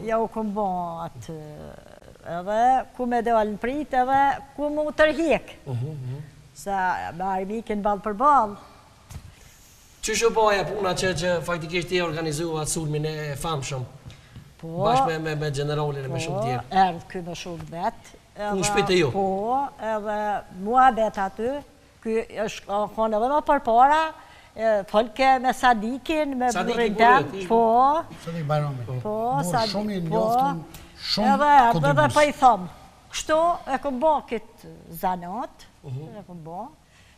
ja u kom bo atë, edhe ku me dalë në prit, edhe ku mu tërhik. Se me armikin balë për balë. Që shë baja puna që faktikisht e organizua atë sulmin e famshëm? Bashkë me generalin e me shumë tjerë. Erdhë këj me shumë vetë. Ku shpite ju? Po, edhe mua bet aty, këj është konë edhe më përpara, folke me Sadikin, me burin tem. Po, Sadik Bajrami. Po, Sadik. Shumë i njoftën, shumë edhe kontribus. pa i thëmë. Kështu e kom bo këtë zanat, e kom bo,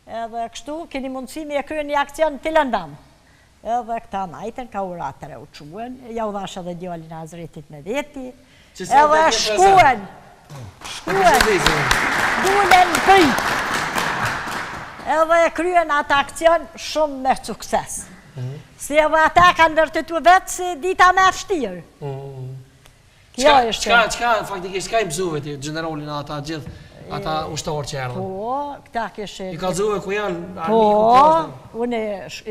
edhe kështu keni mundësi me e kryen një akcion të lëndam. Edhe këta najten ka uratër e u quen, ja u dhash edhe djallin Azretit me veti, edhe shkuen, dulen prit, edhe e kryen atë akcion shumë me sukses. Si edhe ata kanë vërtetu vetë si dita me fështirë. Kjo është. Qka faktikisht, qka i mësuve ti, generalin ata gjithë, ata ushtarë që erdhën? Po, këta kështë... I ka mësuve ku janë Po, armiku? unë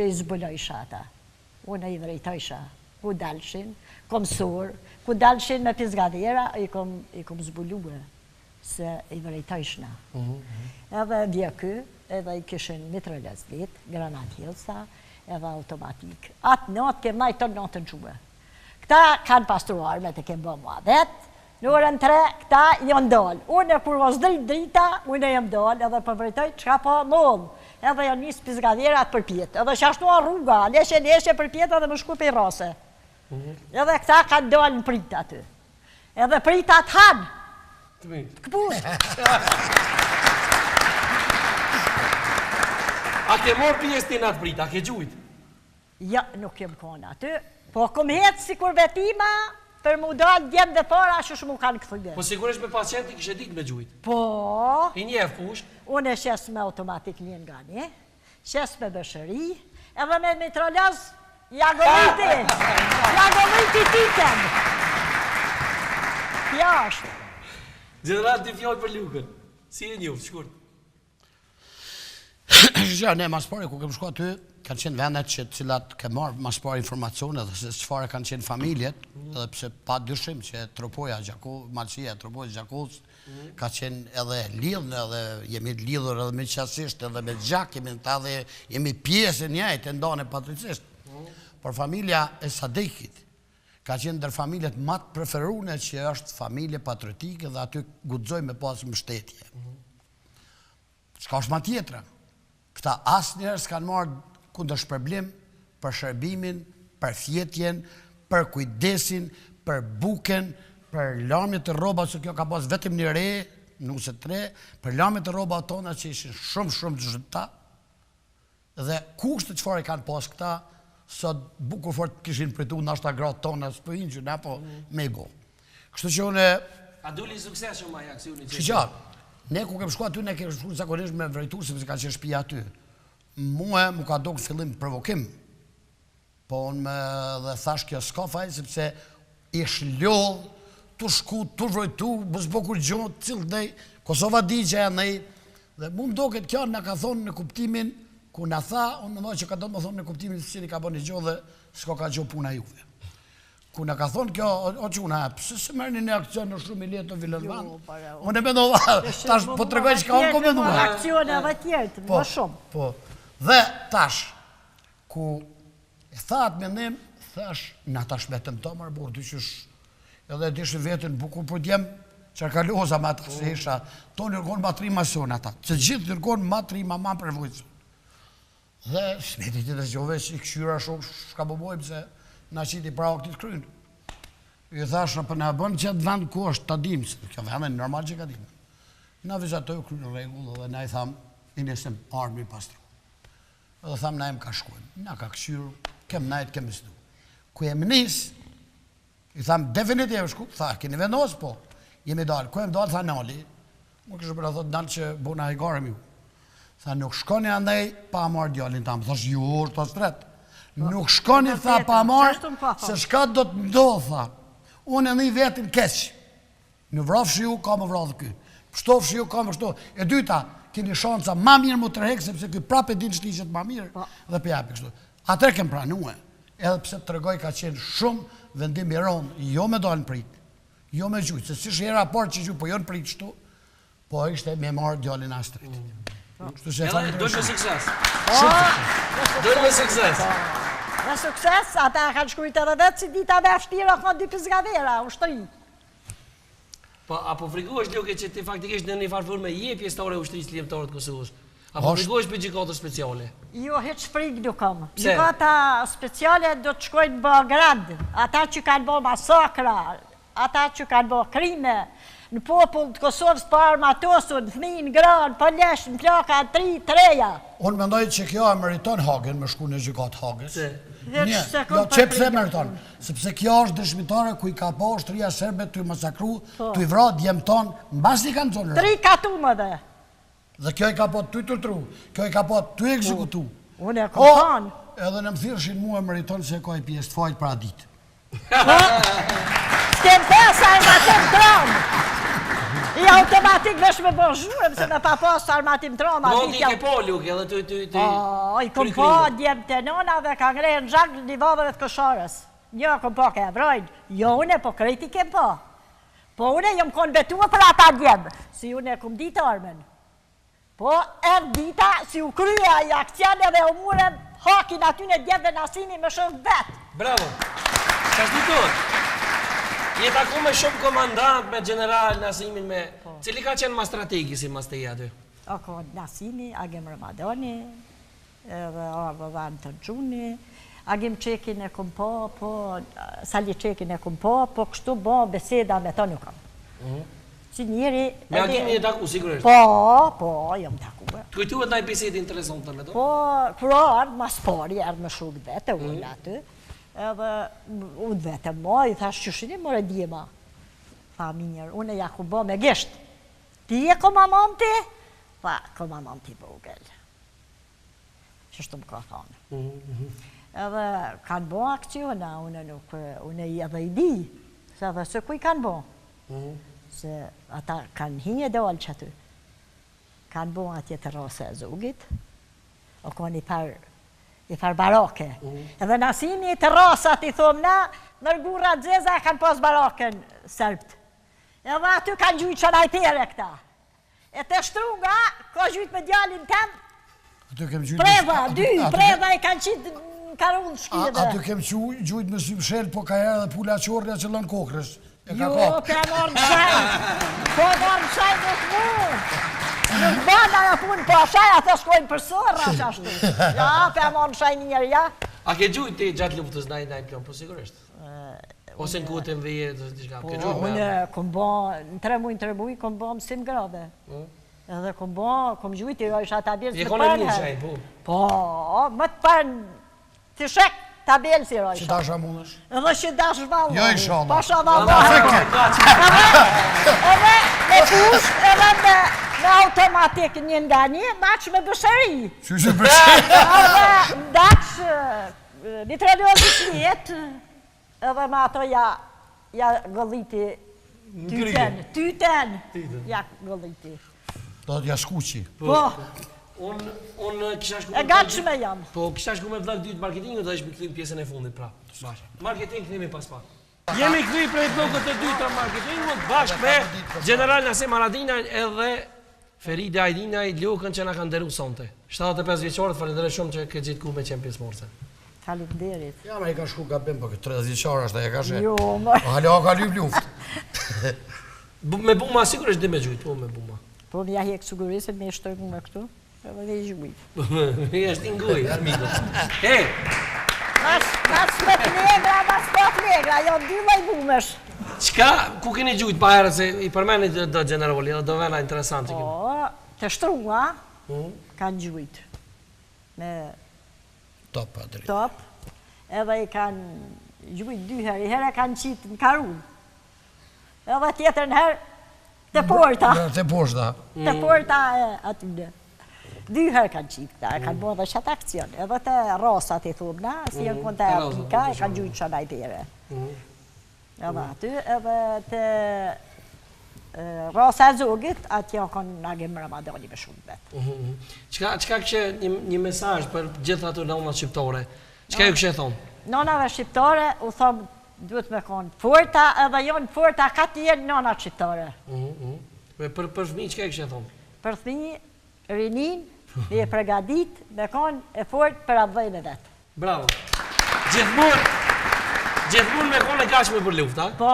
i zbulojsha ata. Unë i drejtojsha ku dalshin, kom sur, ku dalshin me pizgadera, i kom zbuluë, se i drejtojshna. Edhe vjekë, edhe i kishin mitrales dit, granat hilsa, edhe automatik. Atë natë kem najton natën quë. Këta kanë pastruar me të kemë bë mua vetë, në orën 3, këta janë dollë. Unë e kur mos drita, unë e jem dollë, edhe përvëjtoj qka po mollë. Edhe janë njësë pizgadjerat për pjetë, edhe shashtua rruga, leshe për pjetë edhe më shku për i rase. Edhe këta kanë dollë në pritë aty. Edhe pritë atë hanë. Këpusë. A ke morë pjesë ti në atë pritë, a ke gjujtë? Ja, nuk jem kona aty. Po, kom hetë si kur vetima, për mu dalë djemë dhe para, që mu kanë këtë dhe. Po, sigurisht me pacienti kishe ditë me gjujtë? Po. I njef kush? Unë e shes me automatik njën nga një, shes me bëshëri, edhe me mitrolaz, jagomiti titën. Kja është. General, ti fjallë për lukën. Si e njëftë, shkurt? Ja, ne, mas pari, ku kem shku aty, kanë qenë vendet që cilat ke marrë mas pari informacione dhe se qëfare kanë qenë familjet, edhe pse pa dyshim që Tropoja Malqia, Tropoja Gjakovës, ka qenë edhe lidhën, edhe jemi lidhur edhe me qasisht, edhe me gjak, jemi pjesë njajtë, ndane patricisht. Por familja e Sadikit, ka qenë ndër familjet matë preferune që është familje patriotike dhe aty gudzoj me pasë mbështetje. Shka është ma tjetra. Këta asë njerës kanë marrë kundër shpërblim për shërbimin, për fjetjen, për kujdesin, për buken, për lamjet e roba, që kjo ka pas vetëm një re, nuk se 3, për lamjet e roba tona që ishin shumë të zhëta, dhe kushtë të qëfar e kanë pas këta, sot bukur fort kishin pritu në ashta gratë tona, së për ingjë, ne po me i bo. Kështu që unë... A duli sukses shumë aja kësi unë i që ne ku kem shku aty, ne kem shku zakonisht me vrejtu, sepse ka qenë shtëpia aty. Mua mu ka do këtë fillim provokim, po unë me dhe thash kjo s'ka faj, sepse ish lodh, tu shku, tu vrejtu, bëzbo kur gjohë, cilë dhej, Kosova di që e nej, dhe mu më do këtë kjo në ka thonë në kuptimin, ku në tha, unë më dojë që ka do të më thonë në kuptimin se që një ka bo një gjohë dhe s'ka ka gjohë puna juve. Ku në ka thonë kjo, o që unë pëse se mërë një akcion në shumë i letë të Vilëzvan? Unë e me do tash po të regoj që ka unë komendu. Akcione dhe tjertë, më shumë. Po, dhe tash, ku e thatë me nem, thash, në tash vetëm të marë burë, dy qësh, edhe dishë vetën bukur për djemë, që ka loza ma të se isha, to nërgonë matri ma sonë ata, që gjithë nërgonë matri ma ma përvojtë. Dhe, smeti të të gjove që i këshyra shumë, shka bëbojmë se na qiti pra o këtit krynë. I thash në për në bënë që të vend ku është të dimë, se kjo vend e normal që ka dimë. Na vizatoj krynë regullë dhe na i thamë, i nësim armi pastru. Dhe thamë na im ka shkojmë, na ka këshyru, kem najtë, kem isdu. Ku jem nisë, i thamë definitiv shku, tha, keni vendos, po, jemi dalë, ku jem dalë, tha nali, më kështë për a thotë nalë që bona i garëm ju. Tha, nuk shkoni andaj pa marrë djallin tamë, thash, ju orë të stretë. Nuk shkoni, tha, pa marrë, se shka do të ndodhë, tha. Unë e një vetin keqë. Në vrafshë ju, ka më vrafë këj. Pështofshë ju, ka më pështofë. E dyta, keni shanca ma mirë më të rehekë, sepse këj prapë e din shtiqet ma mirë, dhe për japi kështu. Atër kem pranue, edhe pse të regoj ka qenë shumë vendim i ronë, jo me dalë në prit, jo me gjujtë, se si shera parë që gjujtë, po jo në prit shtu, po ishte me marë djallin astrit. Dojnë me sukses. Dojnë me sukses. Me sukses, ata kanë shkrujt edhe vetë si dita dhe ashtira kanë dy pizgavera, ushtëri. Po, apo frikohesh Ljoke që ti faktikisht në një farë forme je pjesëtare e ushtrisë ligjore të Kosovës? Apo frikohesh për gjykatës speciale? Jo, hiç frik nuk kam. Gjykata speciale do të shkojnë në Beograd, ata që kanë bërë masakra, ata që kanë bërë krime, në popull të Kosovës për armatosur, në fëmijë, gra, në pëllesh, në plaka, 3-3-ja. Unë mendoj që kjo e meriton Hagën, me shku në gjykatë Hagës. Jo, që pse meriton? Sepse kjo është dëshmitare ku i ka pa ushtria serbe të i masakru, të i vra djemë tonë, mbas i kanë zonë. 3 katumë dhe. Dhe kjo i ka pa të i tërtru, kjo i ka pa të i ekzekutu. Unë e këmpanë. Edhe në më thirëshin mua e meriton se ka i pjesë të fajt pra ditë. S'kem pesa e ma të tronë. I automatik vesh me bërgjurëm, se me pa pasë armatim tronë. Mondi i ke po, Ljoke, edhe të... I kom po djemë të nona dhe ka ngrejnë në zhak një vavëve të Kësharës. Jo, kom po ke evrojnë. Jo, une po krejti kem po. Po une jom konë betua për ata djemë. Si une kom ditë armen. Po, erë dita, si u krya i akciane dhe u murem hakin aty në djemë dhe Nasimi me shumë vetë. Bravo. Qa shditot? Je taku me shumë komandant, me general Nasimin, me... Cili ka qenë ma strategi si mas të i aty? Ako Nasimi, Agim Ramadani, edhe Arvavan të Gjuni, Agim Qekin e kom po, Sali Qekin e kom po kështu bo beseda me të nuk kam. Si njeri... Me Agimi e taku, sigurisht? Po, jam taku. Të kujtuhet na i besedi interesante me to? Po, kërë ardhë mas pari, ardhë me shumë vete, unë aty. Edhe unë vete ma, i thash qëshini mërë djema. Tha minjër, unë e ja ku bo me gisht. Ti e komamanti? Pa, komamanti vogël. Qështu më ka thonë. Edhe kanë bo akciona, unë i edhe i di. Se edhe se kuj kanë bo. Se ata kanë hinje dhe olë që aty. Kanë bo atje të rase e zugit. O kanë i par barake. Edhe Nasimi të rasat i thomë na, nërgura dzeza kanë pas baraken sërbt. Edhe aty kanë gjujtë që najtere këta. E të shtrunga, ka gjujtë me djallin tem, preva, 2, preva i kanë qitë në karullë shkide. Aty kem gjujtë me sy mshel, po ka herë dhe pula qorja që lën kokrës. Jo, ka marrë në shajnë. Po marrë në shajnë në të mund. Nuk banda në punë, po ashaj ato shkojnë për sërra që ashtu. Ja, pe marrë në shajnë njerë, ja. A ke gjujtë ti gjatë luftës na i plan, po sigurisht? Ose në kutë më vije, ke gjujtë me... Unë kom bo, në 3 muj, kom bo mësim grade. Edhe kom gjujtë, jo isha tabelës më të parë. Je herë. kone shajnë, po? Po, më të parë, të shek tabelës i rojë. Që dasha mundësh? Edhe që dash vallohi. Jo, inshallah. Pasha vallohi. Edhe me kush, edhe me automatik një nga një, maq me bëshëri. Që bëshëri? Edhe ndaq, një trelozit jetë, edhe me ato ja gëlliti tyten, ja gëlliti. Do t'ja skuqi. Po. Unë kisha shku... E gatshme jam. Po, kisha shku me vlak dytë marketingu dhe ishme këthim pjesën e fundit, pra. Marketing këthimi pas pak. Jemi këthi prej blokët e dyta marketingu, bashkë me General Nasim Haradinaj edhe Feride Ajdinaj, Ljokën që na kanë deru sonte. 75 vjeqorët, falenderoj shumë që ke gjitë ku me qenë pjesë morse. Falenderit. Ja, me i ka shku gabim, po këtë 30 vjeqarë është dhe e ka shë. Jo, më... Halo, ka lyp luft. Me buma, sigurisht dhe me gjujtë, po me buma. Po mja hekë sugurisin me shtojnë me këtu, edhe dhe i gjujtë. Me është inguj, armikët. Hey! Mas me të negra, mas po të negra, jo 2 loj bumesh. Qka, ku keni gjujtë pa herët se i përmenit do generali, do vena interesant që keni? Po, të shtrunga, kanë gjujtë. Me Top, padri. top, edhe i kanë gjujtë 2 herë, i herë kanë qitë në karull. Edhe tjetër në herë, të porta. Të porta. Të porta e atyne. 2 herë kanë qitë këta, kanë bo dhe qatë akcion. Edhe të rasat i thumë na, si janë konta e aplika, e kanë gjujtë që najtere. Edhe aty, edhe të rasa e zogit, atje kanë Agim Ramadani me shumë vetë. Qka kështë një mesazh për gjithë ato nënat shqiptare? Qka ju kështë e thonë? Nënave shqiptare, u thomë, duhet me konë forta edhe jonë forta ka të jenë nona qitare. Për fëmijë çka e kishte thonë? Për fëmijë, rinin, me e pregadit, me konë e fort për abdhejnë e vetë. Bravo. Gjithmonë me konë e gatshme për luftë, a? Po,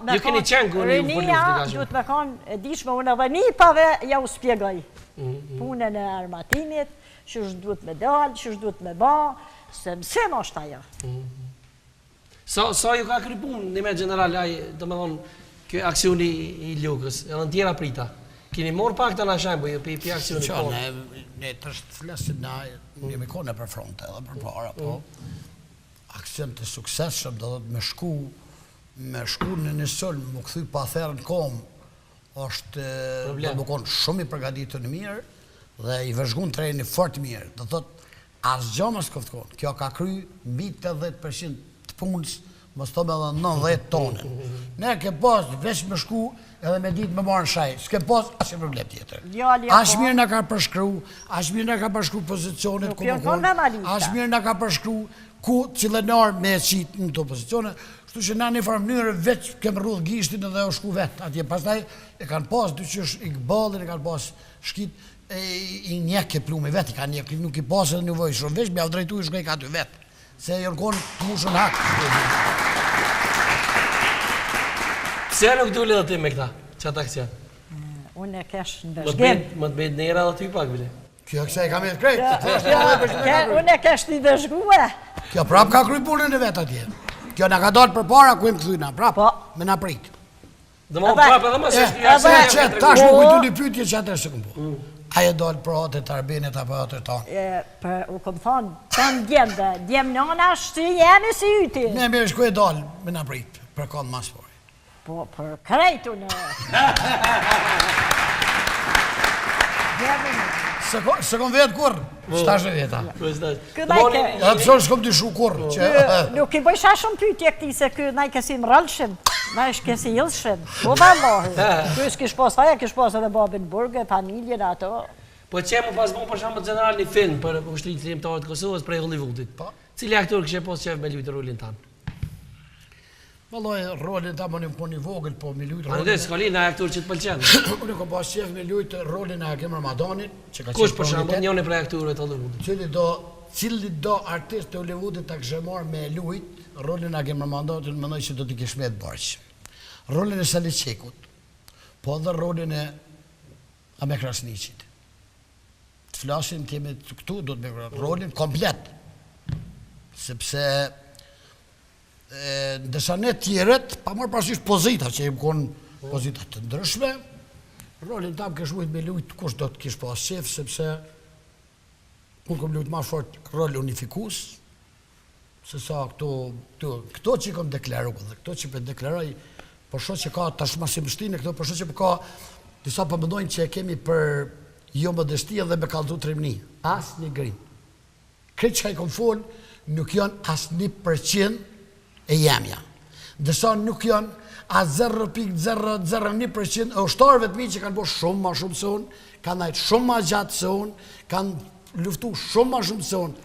me Ju keni qenë kur ju për luftë e gatshme. duhet me konë e dishme, unë edhe nipave ja u spjegoj. Punën e armatimit, që duhet me dalë, që duhet me ba, se mësim është ajo. Sa ju ka kry punë, në me general, do me thonë, kjo aksioni i lukës, edhe në tjera prita. Keni morë pak të në shembo, ju pi aksioni Qa, konë. ne të flesim na, jemi kone për fronte edhe për para, po aksion të sukseshëm, do të me shku në një sulm, më këthy pa therën kom, është do më konë shumë i përgatitur në mirë, dhe i vëzhgun treni fort mirë, do të asë gjomës këftë konë, kjo ka kry mbi 80% të punës, mos të me dhe 90 tonën. Ne ke pas, veç me shku, edhe me ditë me marë në shaj, s'ke pas, asë problem tjetër. Ashtë mirë në ka përshkru, ashtë mirë në ka përshkru pozicionet, ku më konë, ashtë mirë në ka përshkru, ku cilënar me qitë në të pozicionet, shtu që na një farë mënyrë veç kemë rrudhë gishtin edhe o shku vetë, atje pastaj e kanë pas dyqysh i gbalin, e kanë pas shkit, i njek e plumi vetë, i kanë njek, nuk i pas edhe nevoj shumë veç, me avdrejtu i shkoj ka ty vetë, se jërë konë të mushën hakë. Pse nuk dule dhe ti me këta, qatë aksion? Unë e kesh në bëshgim. Më të bejt nera dhe ty pak, bile. Kjo kësa i kam e të krejtë. Unë e kesh një bëshgue. Kjo prap ka kry punën e vetë atje. Kjo nga ka dalë për para, ku e më këthyna, prap, me na pritë. Dhe më prap edhe më se Qëtë, tash më kujtu një pytje që atër se këmë po. Aje dalë për atër të arbenet apo atër tonë. U këmë thonë, tonë djemëve, djemë nëna shtë jemi si yti. Me mirë shku e dalë, me na pritë, për konë mas pori. Po, për krejtu në... Se kom vetë kur? Shtash e veta. Ja të shonë s'kom të shu kur. Nuk i bëjsha shumë pytje këti se kë na i kesim rëllshim, na i shkesi ilshim. Po da mohi. Kë s'kish pas faja, kish pas edhe babin burge, familjen ato. Po që më pas bon për shumë general një film për ushtrit trimtarët Kosovës prej Hollywoodit. Cili aktor kështë e pas qef me lujtë rolin tanë? Valloj, rolin ta më një po një vogël, po me lujtë rolin... Andes, s'ka li në aktor që të pëlqenë. Unë kom pas qef me lujtë rolin e Hakim Ramadanit, që ka qef... Kush për shumë, njën e prej aktorëve të Hollywoodit? Cili do artist të Hollywoodit të kështë marrë me lujtë, rolin e Hakim Ramadanit, në mëndoj që do t'i kishme të barqë. Rolin e Sali Qekut, po dhe rolin e Ame Krasniqit. Të flasin t'jemi këtu, do të me rolin komplet, sepse ndërsa ne tjeret, pa marrë parasysh pozita, që jem konë pozita të ndryshme, rolin tam kesh mujt me lujt kush do të kish pas qef, sepse unë kom lujt ma fort rol unifikus, se sa këto që i kom deklaru, dhe këto që i për deklaraj, për shok që ka tashma si mështine, këto për shok që për ka, disa përmëndojnë që e kemi për jo modestia dhe me kaldu trimni, as një grim. Këtë që i kom folë, nuk janë as 1% e jemja. Dësa nuk janë a 0.001% e ushtarëve të mi që kanë bo shumë ma shumë se unë, kanë najtë shumë ma gjatë se unë, kanë luftu shumë ma shumë se unë.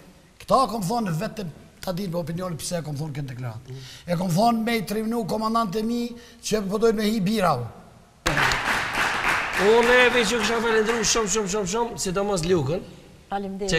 Këta kom thonë vetëm ta dinë me opinionin pëse e kom thonë këtë deklaratë. E kom thonë me i trimnu komandante mi që përdojnë me hi birau. Unë e veç që kësha falendru shumë, sidomos Lukën. Faleminderit.